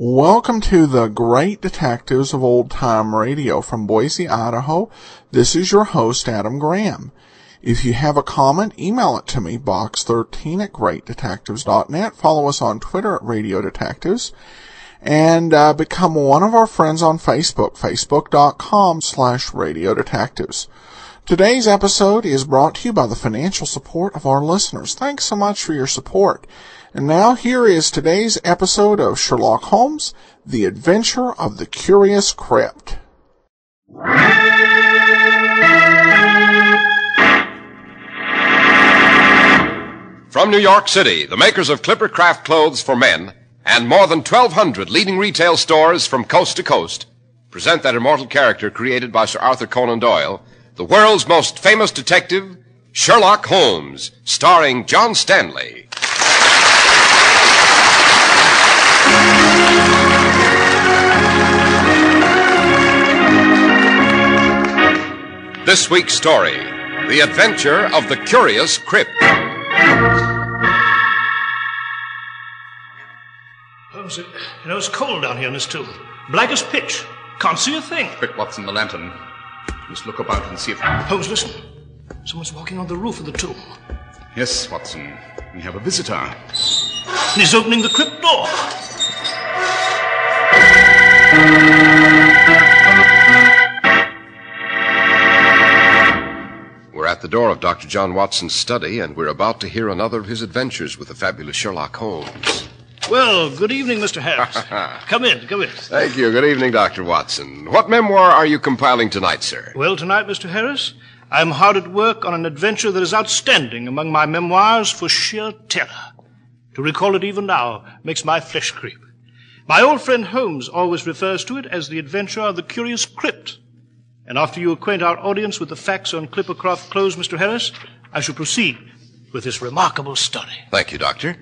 Welcome to the Great Detectives of Old Time Radio from Boise, Idaho. This is your host, Adam Graham. If you have a comment, email it to me, box13@greatdetectives.net. Follow us on Twitter at Radio Detectives. And become one of our friends on Facebook, facebook.com/Radio Detectives. Today's episode is brought to you by the financial support of our listeners. Thanks so much for your support. And now here is today's episode of Sherlock Holmes, The Adventure of the Curious Crypt. From New York City, the makers of Clipper Craft clothes for men and more than 1,200 leading retail stores from coast to coast present that immortal character created by Sir Arthur Conan Doyle, the world's most famous detective, Sherlock Holmes, starring John Stanley. This week's story, The Adventure of the Curious Crypt. Holmes, it's cold down here in this tomb. Black as pitch. Can't see a thing. Quick, Watson, the lantern. Just look about and see if... Holmes, listen. Someone's walking on the roof of the tomb. Yes, Watson. We have a visitor. And he's opening the crypt door. We're at the door of Dr. John Watson's study, and we're about to hear another of his adventures with the fabulous Sherlock Holmes. Well, good evening, Mr. Harris. Come in. Thank you. Good evening, Dr. Watson. What memoir are you compiling tonight, sir? Well, tonight, Mr. Harris, I'm hard at work on an adventure that is outstanding among my memoirs for sheer terror. To recall it even now makes my flesh creep. My old friend Holmes always refers to it as the adventure of the Curious Crypt. And after you acquaint our audience with the facts on Clippercraft clothes, Mr. Harris, I shall proceed with this remarkable story. Thank you, Doctor.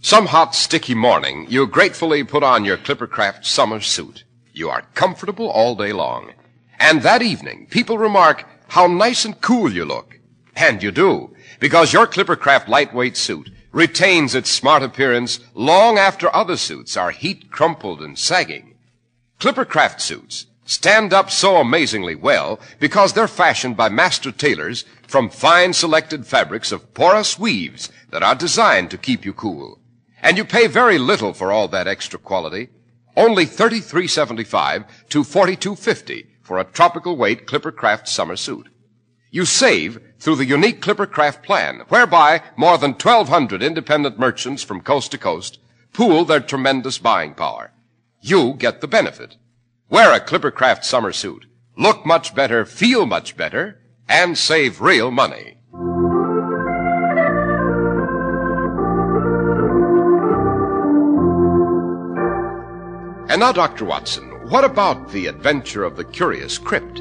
Some hot, sticky morning, you gratefully put on your Clippercraft summer suit. You are comfortable all day long. And that evening, people remark how nice and cool you look. And you do, because your Clippercraft lightweight suit retains its smart appearance long after other suits are heat-crumpled and sagging. Clippercraft suits stand up so amazingly well because they're fashioned by master tailors from fine selected fabrics of porous weaves that are designed to keep you cool. And you pay very little for all that extra quality, only $33.75 to $42.50 for a tropical weight Clippercraft summer suit. You save through the unique Clippercraft plan, whereby more than 1,200 independent merchants from coast to coast pool their tremendous buying power. You get the benefit. Wear a Clippercraft summer suit, look much better, feel much better, and save real money. And now, Dr. Watson, what about the adventure of the Curious Crypt?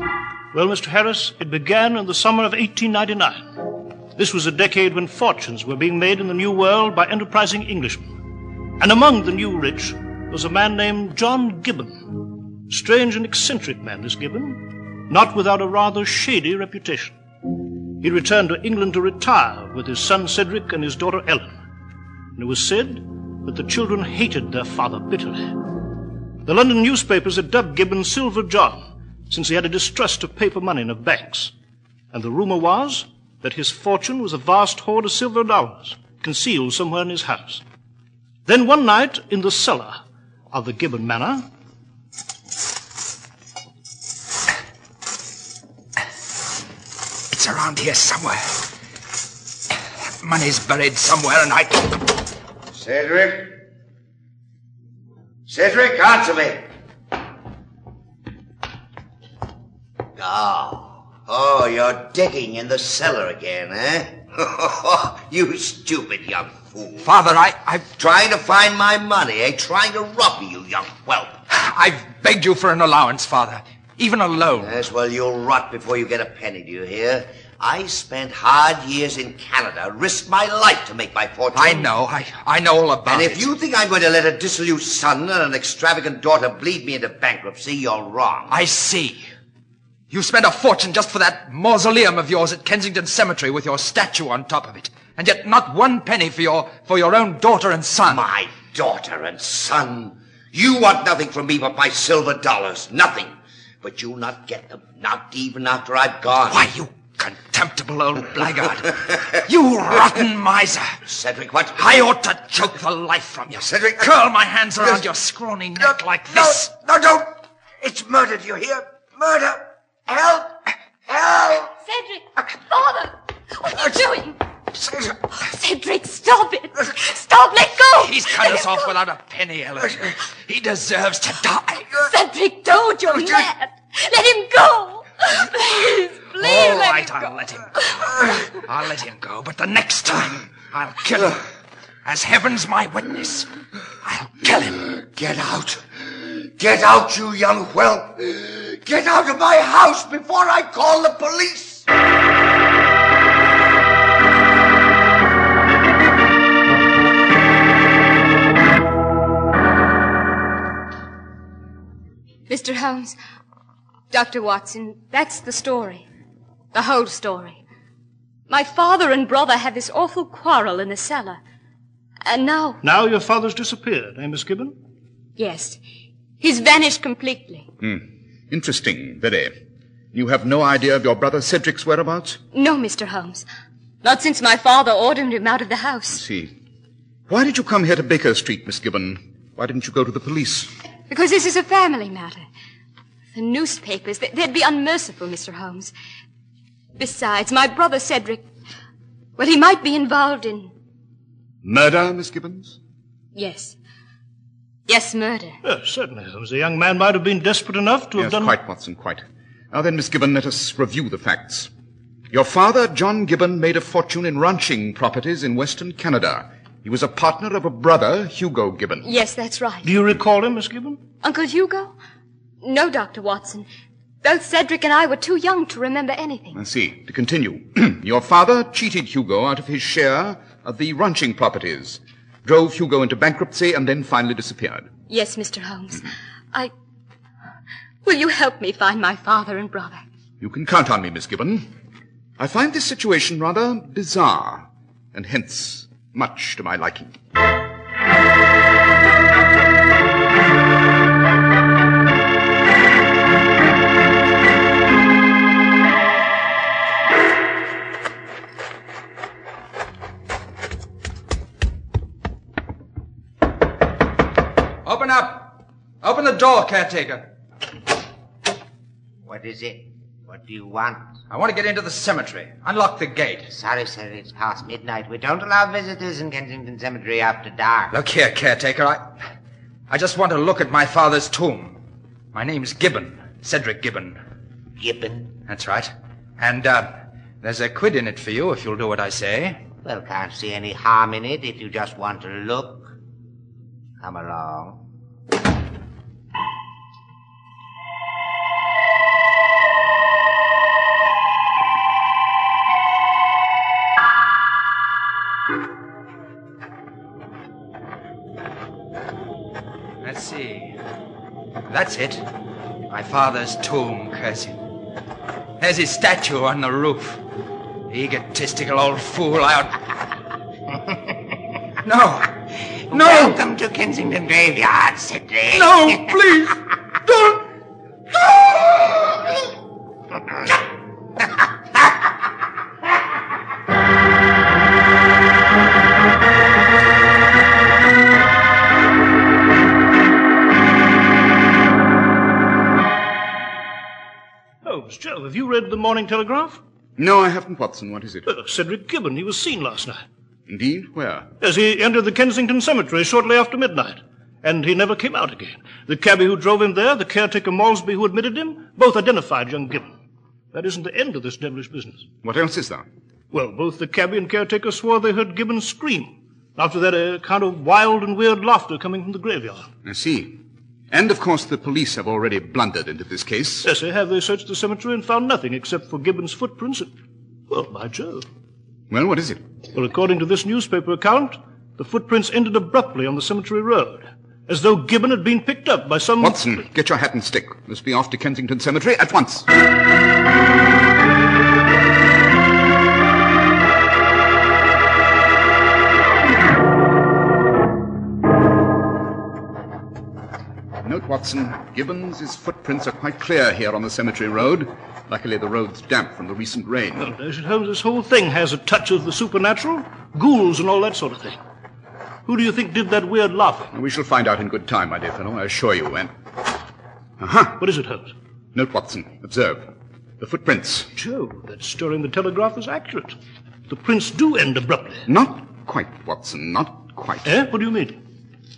Well, Mr. Harris, it began in the summer of 1899. This was a decade when fortunes were being made in the New World by enterprising Englishmen. And among the new rich was a man named John Gibbon. Strange and eccentric man, this Gibbon, not without a rather shady reputation. He returned to England to retire with his son Cedric and his daughter Ellen. And it was said that the children hated their father bitterly. The London newspapers had dubbed Gibbon Silver John, since he had a distrust of paper money and of banks. And the rumor was that his fortune was a vast hoard of silver dollars, concealed somewhere in his house. Then one night, in the cellar of the Gibbon manor, It's around here somewhere. Money's buried somewhere, and I... Cedric? Cedric, answer me. Oh, you're digging in the cellar again, eh? You stupid young fool. Father, I'm trying to find my money, eh? Trying to rob me, you young whelp. I've begged you for an allowance, Father. Even a loan. Yes, well, you'll rot before you get a penny, do you hear? I spent hard years in Canada, risked my life to make my fortune. I know. I know all about it. And if you think I'm going to let a dissolute son and an extravagant daughter bleed me into bankruptcy, you're wrong. I see. You spent a fortune just for that mausoleum of yours at Kensington Cemetery with your statue on top of it. And yet not one penny for your own daughter and son. My daughter and son? You want nothing from me but my silver dollars. Nothing. But you'll not get them. Not even after I've gone. Why, you contemptible old blackguard. You rotten miser. Cedric, what? I ought to choke the life from you. Cedric. Curl my hands around your scrawny neck like this. No, don't. It's murder, do you hear? Murder. Help. Help. Cedric. Father. What are you doing? Cedric. Cedric, stop it. Stop, let go. He's cut us off without a penny, Ellen. He deserves to die. Cedric, don't. You're mad. Let him go. Please, All let right, him go. I'll let him go. I'll let him go, but the next time I'll kill him. As heaven's my witness, I'll kill him. Get out. Get out, you young whelp. Get out of my house before I call the police. Mr. Holmes, Dr. Watson, that's the story. The whole story. My father and brother had this awful quarrel in the cellar. And now... Now your father's disappeared, eh, Miss Gibbon? Yes. He's vanished completely. Interesting, very. You have no idea of your brother Cedric's whereabouts? No, Mr. Holmes. Not since my father ordered him out of the house. See. Why did you come here to Baker Street, Miss Gibbon? Why didn't you go to the police? Because this is a family matter. The newspapers, they'd be unmerciful, Mr. Holmes. Besides, my brother Cedric, well, he might be involved in... Murder, Miss Gibbons? Yes. Yes, murder. Yes, certainly, Holmes. The young man might have been desperate enough to have done... Yes, quite, Watson, quite. Now then, Miss Gibbon, let us review the facts. Your father, John Gibbon, made a fortune in ranching properties in Western Canada. He was a partner of a brother, Hugo Gibbon. Yes, that's right. Do you recall him, Miss Gibbon? Uncle Hugo? No, Dr. Watson. Both Cedric and I were too young to remember anything. I see. To continue. Your father cheated Hugo out of his share of the ranching properties, drove Hugo into bankruptcy, and then finally disappeared. Yes, Mr. Holmes. Will you help me find my father and brother? You can count on me, Miss Gibbon. I find this situation rather bizarre, and hence much to my liking. Open up! Open the door, caretaker. What is it? What do you want? I want to get into the cemetery. Unlock the gate. Sorry, sir, it's past midnight. We don't allow visitors in Kensington Cemetery after dark. Look here, caretaker. I just want to look at my father's tomb. My name's Gibbon. Cedric Gibbon. Gibbon? That's right. And, there's a quid in it for you if you'll do what I say. Well, can't see any harm in it if you just want to look. Come along. Let's see. That's it. My father's tomb, curse him. There's his statue on the roof. Egotistical old fool, No! No! Welcome to Kensington Graveyard, Cedric. No, please! Don't! Holmes, Joe, have you read the Morning Telegraph? No, I haven't, Watson. What is it? Cedric Gibbon, he was seen last night. Indeed? Where? Yes, he entered the Kensington Cemetery shortly after midnight. And he never came out again. The cabby who drove him there, the caretaker Malsby who admitted him, both identified young Gibbon. That isn't the end of this devilish business. What else is there? Well, both the cabby and caretaker swore they heard Gibbon scream. After that, a kind of wild and weird laughter coming from the graveyard. I see. And, of course, the police have already blundered into this case. Yes, they have. They searched the cemetery and found nothing except for Gibbon's footprints. Well, by Jove. Well, what is it? Well, according to this newspaper account, the footprints ended abruptly on the cemetery road, as though Gibbon had been picked up by some... Watson, get your hat and stick. Let's be off to Kensington Cemetery at once. Note, Watson, Gibbon's footprints are quite clear here on the cemetery road. Luckily, the road's damp from the recent rain. Well, David Holmes, this whole thing has a touch of the supernatural, ghouls and all that sort of thing. Who do you think did that weird laughing? We shall find out in good time, my dear fellow, I assure you. And... Aha! What is it, Holmes? Note, Watson, observe. The footprints. Jove, that story in the Telegraph is accurate. The prints do end abruptly. Not quite, Watson, not quite. What do you mean?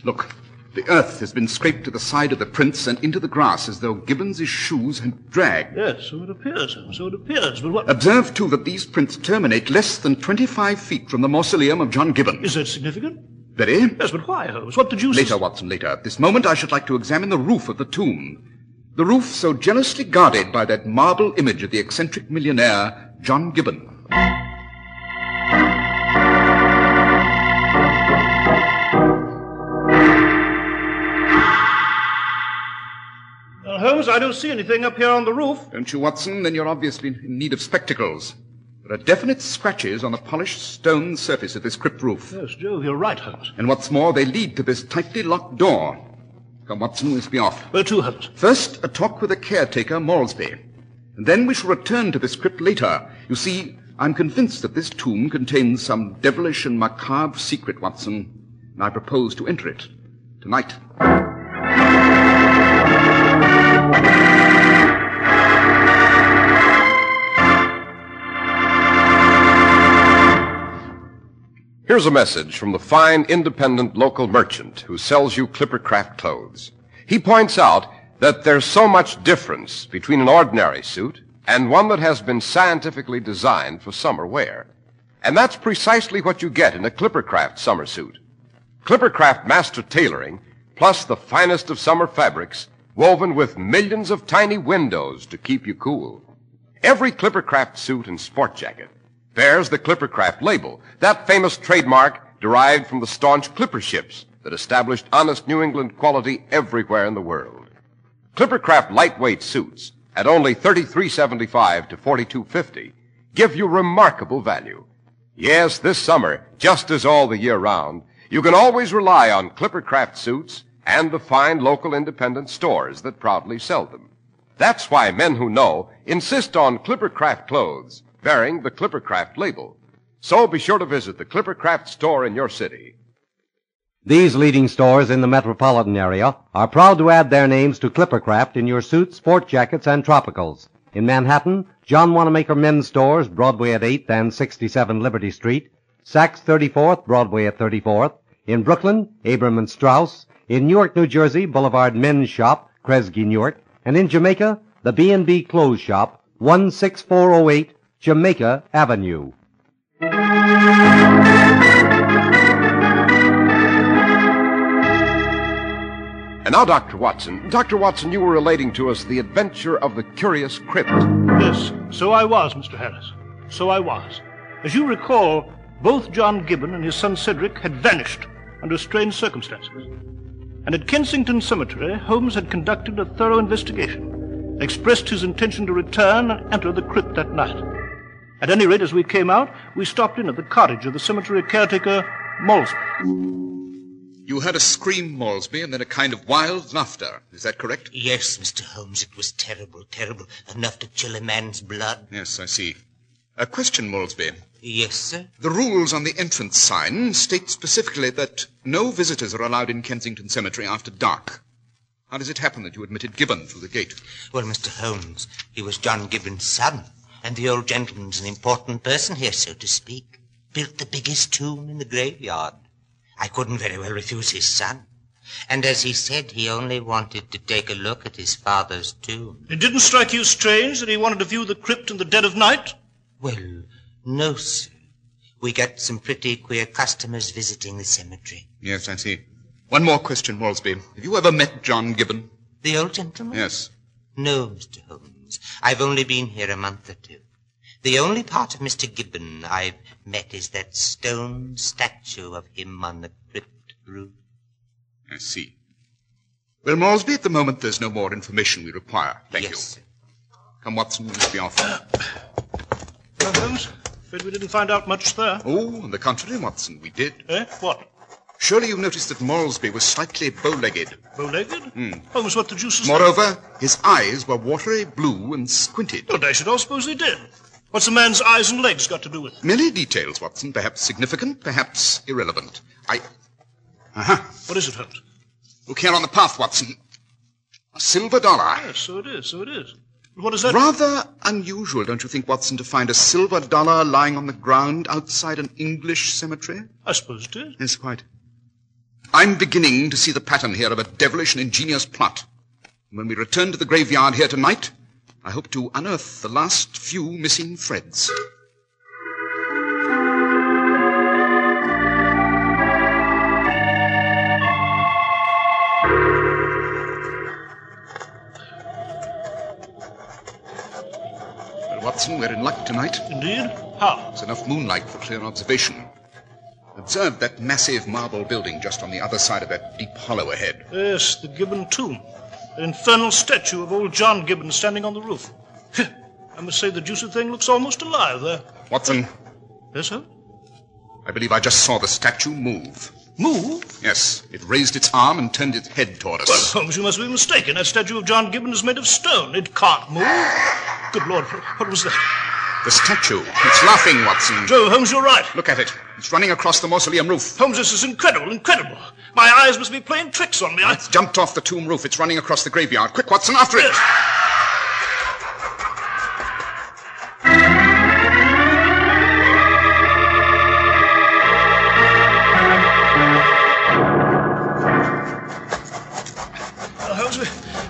Look, the earth has been scraped to the side of the prints and into the grass as though Gibbon's shoes had dragged. Yes, so it appears, Holmes, so it appears. But what... Observe, too, that these prints terminate less than 25 feet from the mausoleum of John Gibbon. Is that significant? Very. Yes, but why, Holmes? What did you... Later, Watson, later. At this moment, I should like to examine the roof of the tomb. The roof so jealously guarded by that marble image of the eccentric millionaire, John Gibbon. Holmes, I don't see anything up here on the roof. Don't you, Watson? Then you're obviously in need of spectacles. There are definite scratches on the polished stone surface of this crypt roof. Yes, Jove, you're right, Holmes. And what's more, they lead to this tightly locked door. Come, Watson, let's be off. Where to, Holmes? First, a talk with the caretaker, Malsby. And then we shall return to this crypt later. You see, I'm convinced that this tomb contains some devilish and macabre secret, Watson. And I propose to enter it tonight. Here's a message from the fine, independent local merchant who sells you Clippercraft clothes. He points out that there's so much difference between an ordinary suit and one that has been scientifically designed for summer wear. And that's precisely what you get in a Clippercraft summer suit. Clippercraft master tailoring, plus the finest of summer fabrics, woven with millions of tiny windows to keep you cool. Every Clippercraft suit and sport jacket bears the Clippercraft label, that famous trademark derived from the staunch clipper ships that established honest New England quality everywhere in the world. Clippercraft lightweight suits at only $33.75 to $42.50 give you remarkable value. Yes, this summer, just as all the year round, you can always rely on Clippercraft suits and the fine local independent stores that proudly sell them. That's why men who know insist on Clippercraft clothes bearing the Clippercraft label. So be sure to visit the Clippercraft store in your city. These leading stores in the metropolitan area are proud to add their names to Clippercraft in your suits, sport jackets, and tropicals. In Manhattan, John Wanamaker Men's Stores, Broadway at 8th and 67 Liberty Street. Saks 34th, Broadway at 34th. In Brooklyn, Abram and Strauss. In Newark, New Jersey, Boulevard Men's Shop, Kresge, Newark. And in Jamaica, the B&B Clothes Shop, 16408 Jamaica Avenue. And now, Dr. Watson. Dr. Watson, you were relating to us the adventure of the curious Crypt. Yes, so I was, Mr. Harris. So I was. As you recall, both John Gibbon and his son Cedric had vanished under strange circumstances. And at Kensington Cemetery, Holmes had conducted a thorough investigation, expressed his intention to return and enter the crypt that night. At any rate, as we came out, we stopped in at the cottage of the cemetery caretaker, Malsby. You heard a scream, Malsby, and then a kind of wild laughter. Is that correct? Yes, Mr. Holmes, it was terrible, terrible. Enough to chill a man's blood. Yes, I see. A question, Malsby. Yes, sir? The rules on the entrance sign state specifically that no visitors are allowed in Kensington Cemetery after dark. How does it happen that you admitted Gibbon through the gate? Well, Mr. Holmes, he was John Gibbon's son, and the old gentleman's an important person here, so to speak. Built the biggest tomb in the graveyard. I couldn't very well refuse his son. And as he said, he only wanted to take a look at his father's tomb. It didn't strike you strange that he wanted to view the crypt in the dead of night? Well, no, sir. We get some pretty queer customers visiting the cemetery. Yes, I see. One more question, Moresby. Have you ever met John Gibbon? The old gentleman? Yes. No, Mr. Holmes. I've only been here a month or two. The only part of Mr. Gibbon I've met is that stone statue of him on the crypt roof. I see. Well, Moresby, at the moment there's no more information we require. Thank you. Sir. Come, Watson, we must be off. Well, Holmes, afraid we didn't find out much there. Oh, on the contrary, Watson, we did. Eh? What? Surely you noticed that Moresby was slightly bow-legged. Bow-legged? Holmes, what the deuce is Moreover, his eyes were watery blue and squinted. that? Well, I should all suppose they did. What's a man's eyes and legs got to do with it? Merely details, Watson. Perhaps significant, perhaps irrelevant. What is it, Holmes? Look here on the path, Watson. A silver dollar. Yes, so it is. What is that? Rather unusual, don't you think, Watson, to find a silver dollar lying on the ground outside an English cemetery? I suppose it is. Yes, quite. I'm beginning to see the pattern here of a devilish and ingenious plot. When we return to the graveyard here tonight, I hope to unearth the last few missing threads. Well, Watson, we're in luck tonight. Indeed? How? There's enough moonlight for clear observation. Observe that massive marble building just on the other side of that deep hollow ahead. Yes, the Gibbon tomb. An infernal statue of old John Gibbon standing on the roof. I must say the juicy thing looks almost alive there. Watson, Yes, sir? I believe I just saw the statue move. Move? Yes, it raised its arm and turned its head toward us. Well, Holmes, you must be mistaken. That statue of John Gibbon is made of stone. It can't move. Good Lord, what was that? The statue. It's laughing, Watson. Joe, Holmes, you're right. Look at it. It's running across the mausoleum roof. Holmes, this is incredible. My eyes must be playing tricks on me. It's jumped off the tomb roof. It's running across the graveyard. Quick, Watson, after it.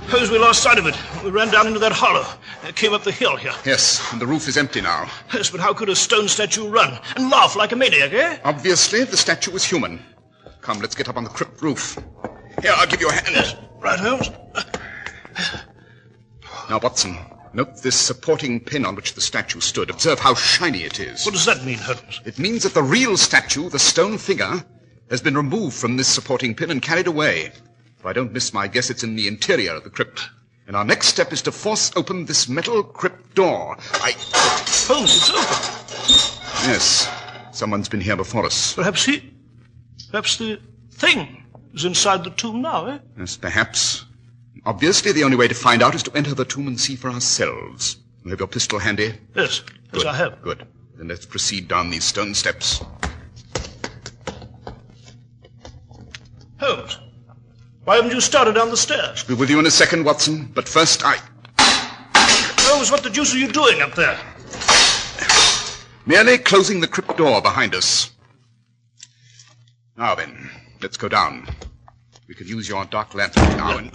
Holmes, we lost sight of it. We ran down into that hollow. Came up the hill here. Yes, and the roof is empty now. Yes, but how could a stone statue run and laugh like a maniac, eh? Obviously, the statue was human. Come, let's get up on the crypt roof. Here, I'll give you a hand. Yes, right, Holmes. Now, Watson, note this supporting pin on which the statue stood. Observe how shiny it is. What does that mean, Holmes? It means that the real statue, the stone figure, has been removed from this supporting pin and carried away. If I don't miss my guess, it's in the interior of the crypt. And our next step is to force open this metal crypt door. Holmes, it's open. Yes, someone's been here before us. Perhaps the thing is inside the tomb now, eh? Yes, perhaps. Obviously, the only way to find out is to enter the tomb and see for ourselves. You have your pistol handy? Yes, Good. I have. Good. Then let's proceed down these stone steps. Holmes, why haven't you started down the stairs? Be with you in a second, Watson. But first, Holmes, what the deuce are you doing up there? merely closing the crypt door behind us. Now then, let's go down. We could use your dark lantern now and...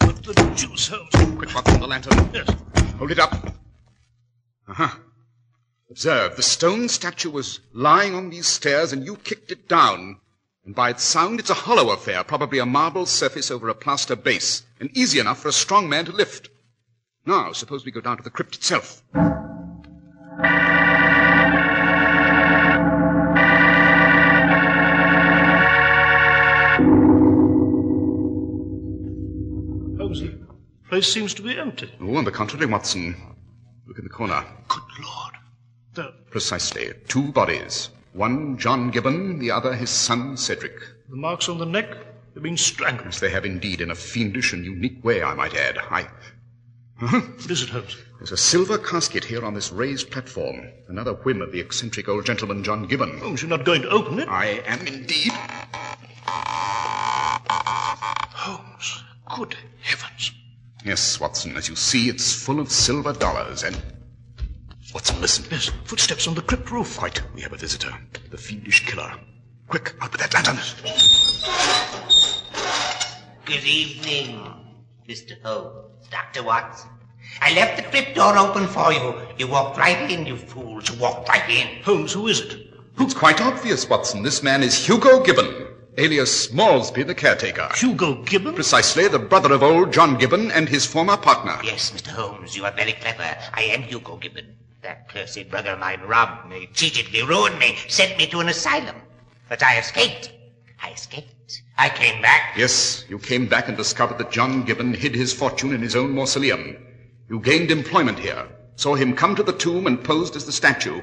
What the deuce, Holmes? Quick, Watson, the lantern. Yes. Hold it up. Observe, the stone statue was lying on these stairs and you kicked it down. And by its sound, it's a hollow affair, probably a marble surface over a plaster base, and easy enough for a strong man to lift. Now, suppose we go down to the crypt itself. Holmes, the place seems to be empty. Oh, on the contrary, Watson. Look in the corner. Good Lord. There. Precisely. 2 bodies. One, John Gibbon, the other, his son, Cedric. The marks on the neck have been strangled. Yes, they have indeed, in a fiendish and unique way, I might add. What is it, Holmes? There's a silver casket here on this raised platform. Another whim of the eccentric old gentleman, John Gibbon. Holmes, you're not going to open it? I am indeed. Holmes, good heavens. Yes, Watson, as you see, it's full of silver dollars and... Watson, listen. Yes, footsteps on the crypt roof. Quite. We have a visitor. The fiendish killer. Quick, out with that lantern. Good evening, Mr. Holmes, Dr. Watson. I left the crypt door open for you. You walked right in, you fools. You walked right in. Holmes, who is it? It's quite obvious, Watson. This man is Hugo Gibbon. alias Smallsby, the caretaker. Hugo Gibbon? Precisely, the brother of old John Gibbon and his former partner. Yes, Mr. Holmes, you are very clever. I am Hugo Gibbon. That cursed brother of mine robbed me, cheated me, ruined me, sent me to an asylum. But I escaped. I came back. Yes, you came back and discovered that John Gibbon hid his fortune in his own mausoleum. You gained employment here, saw him come to the tomb and posed as the statue.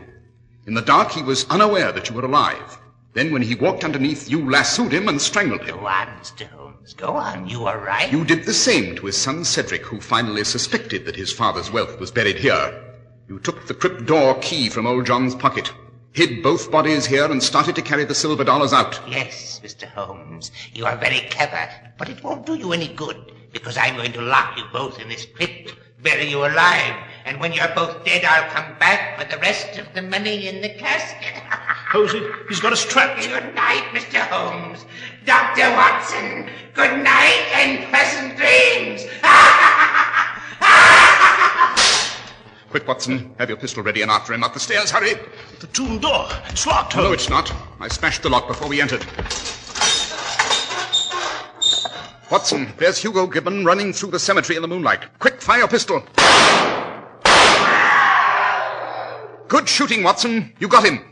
In the dark, he was unaware that you were alive. Then when he walked underneath, you lassoed him and strangled him. Go on, Mr. Holmes. Go on. You are right. You did the same to his son Cedric, who finally suspected that his father's wealth was buried here. You took the crypt door key from old John's pocket, hid both bodies here, and started to carry the silver dollars out. Yes, Mr. Holmes. You are very clever, but it won't do you any good, because I'm going to lock you both in this crypt, bury you alive, and when you're both dead, I'll come back for the rest of the money in the casket. Posey, he's got us trapped. Good night, Mr. Holmes. Dr. Watson, good night and pleasant dreams. Quick, Watson. Have your pistol ready and after him up the stairs. Hurry. The tomb door. It's locked, Holmes. No, it's not. I smashed the lock before we entered. Watson, there's Hugo Gibbon running through the cemetery in the moonlight. Quick, fire your pistol. Good shooting, Watson. You got him.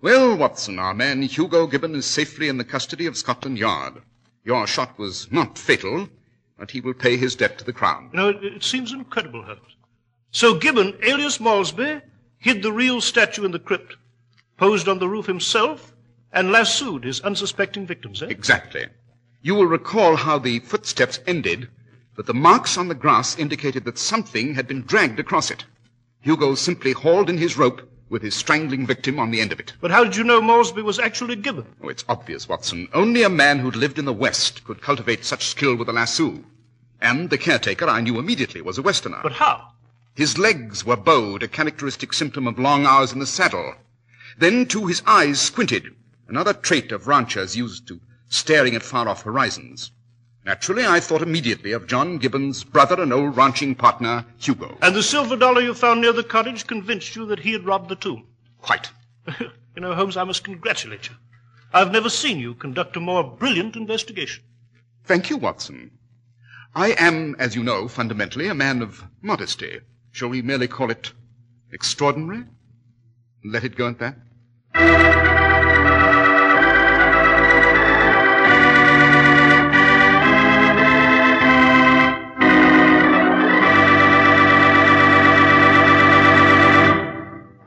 Well, Watson, our man Hugo Gibbon is safely in the custody of Scotland Yard. Your shot was not fatal, but he will pay his debt to the Crown. You know, it seems incredible, Holmes. So Gibbon, alias Malsby, hid the real statue in the crypt, posed on the roof himself, and lassoed his unsuspecting victims, eh? Exactly. You will recall how the footsteps ended, but the marks on the grass indicated that something had been dragged across it. Hugo simply hauled in his rope with his strangling victim on the end of it. But how did you know Malsby was actually Gibbon? Oh, it's obvious, Watson. Only a man who'd lived in the West could cultivate such skill with a lasso. And the caretaker, I knew immediately, was a Westerner. But how? His legs were bowed, a characteristic symptom of long hours in the saddle. Then, too, his eyes squinted, another trait of ranchers used to staring at far-off horizons. Naturally, I thought immediately of John Gibbon's brother and old ranching partner, Hugo. And the silver dollar you found near the cottage convinced you that he had robbed the tomb? Quite. You know, Holmes, I must congratulate you. I've never seen you conduct a more brilliant investigation. Thank you, Watson. I am, as you know, fundamentally a man of modesty. Shall we merely call it extraordinary? Let it go at that?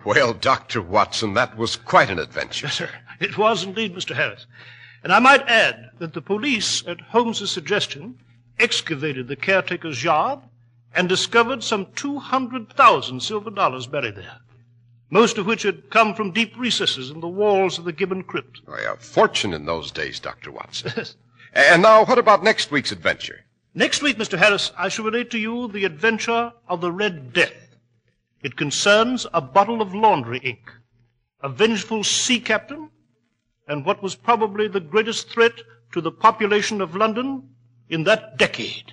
Well, Dr. Watson, that was quite an adventure. Yes, sir. It was indeed, Mr. Harris. And I might add that the police, at Holmes's suggestion, excavated the caretaker's yard and discovered some 200,000 silver dollars buried there, most of which had come from deep recesses in the walls of the Gibbon crypt. Oh, a fortune in those days, Dr. Watson. And now, what about next week's adventure? Next week, Mr. Harris, I shall relate to you the adventure of the Red Death. It concerns a bottle of laundry ink, a vengeful sea captain, and what was probably the greatest threat to the population of London in that decade.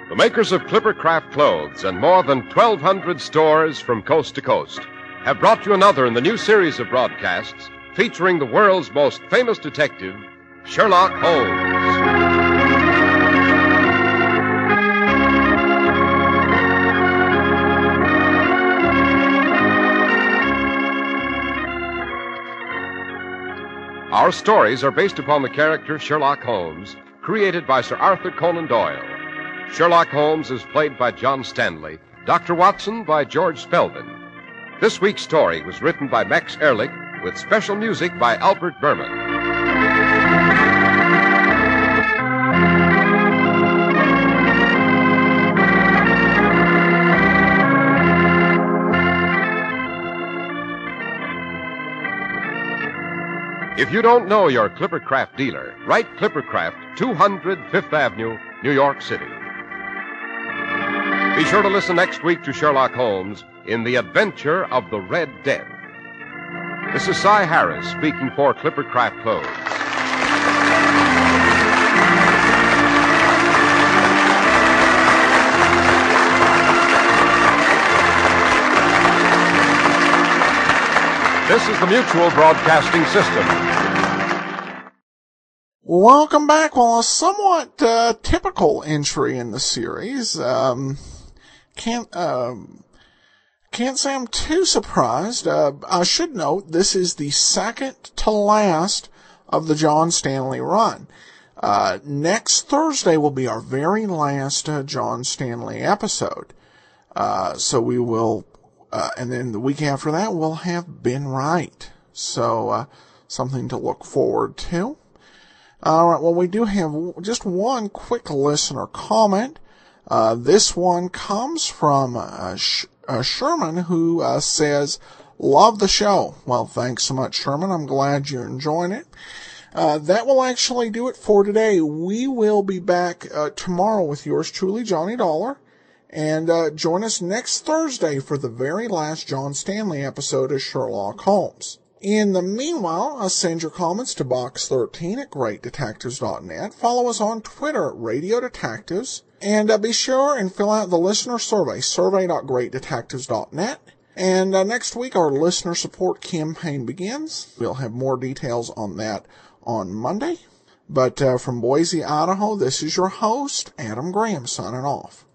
The makers of Clippercraft clothes and more than 1,200 stores from coast to coast have brought you another in the new series of broadcasts featuring the world's most famous detective, Sherlock Holmes. Our stories are based upon the character Sherlock Holmes, created by Sir Arthur Conan Doyle. Sherlock Holmes is played by John Stanley, Dr. Watson by George Spelvin. This week's story was written by Max Ehrlich with special music by Albert Berman. If you don't know your Clippercraft dealer, write Clippercraft, 200 Fifth Avenue, New York City. Be sure to listen next week to Sherlock Holmes in The Adventure of the Red Death. This is Cy Harris speaking for Clippercraft Clothes. This is the Mutual Broadcasting System. Welcome back. Well, a somewhat typical entry in the series. Can't say I'm too surprised. I should note this is the second to last of the John Stanley run. Next Thursday will be our very last John Stanley episode. So we will. And then the week after that, we'll have Been Right. So, something to look forward to. All right, well, we do have just one quick listener comment. This one comes from Sherman, who says, "Love the show." Well, thanks so much, Sherman. I'm glad you're enjoying it. That will actually do it for today. We will be back tomorrow with yours truly, Johnny Dollar. And join us next Thursday for the very last John Stanley episode of Sherlock Holmes. In the meanwhile, send your comments to box13@greatdetectives.net. Follow us on Twitter at Radio Detectives. And be sure and fill out the listener survey, survey.greatdetectives.net. And next week, our listener support campaign begins. We'll have more details on that on Monday. But from Boise, Idaho, this is your host, Adam Graham, signing off.